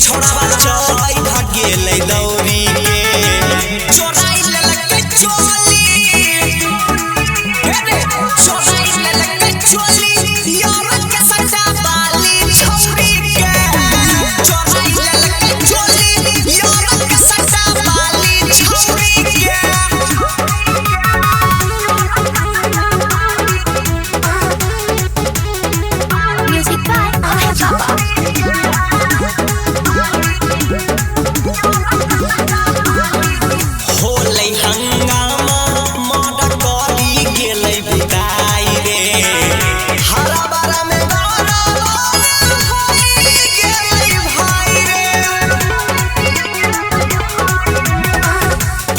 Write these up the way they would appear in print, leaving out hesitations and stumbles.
छोड़ावा चोई भागेले दौरी के चोराई ललके चोली हे रे चोराई ललके चोली यार केस्ट्रा वाली छौरी के चोराई ललके चोली यार केस्ट्रा वाली छौरी के Music by होलै हंगामा मर्डर करी गेलै बुताई रे हरा बारा में गाना होई गेलै भाई रे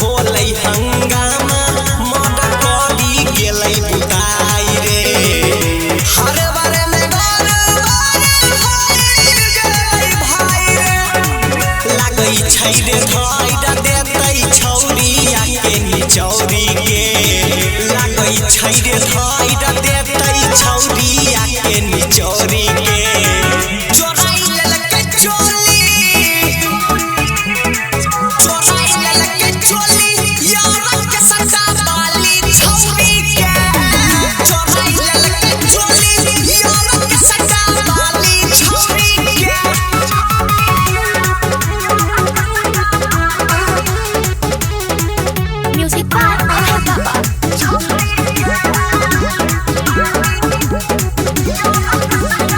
होलै हंगामा मर्डर करी गेलै बुताई रे हरा बारा में गाना होई गेलै भाई रे लागै छै रे भाई देतै छौरी आके निचौरी के लागै छै रे भाई देतै छौरी आके निचौरी के चोराई ललके चोली चोराई ललके चोली यार केस्ट्रा वाली छौरी के चोराई ललके चोली यार केस्ट्रा वाली छौरी के Music by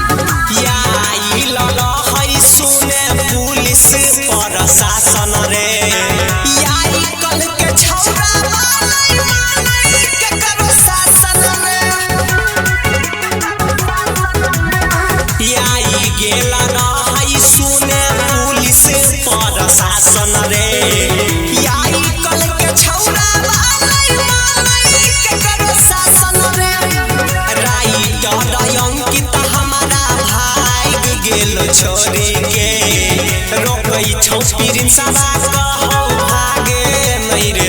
याई लगा है सुने पुलिस प्रशासन रे याई कल के छौरा मानै के करो शासन रे याई गेला है सुने पुलिस प्रशासन रे याई कल के छौरा मानै के करो शासन रे राई डर अंकित हमारा भाग गेल छोरी के रोकै छौ पीरिन सवा कहौ भागे नहीं रे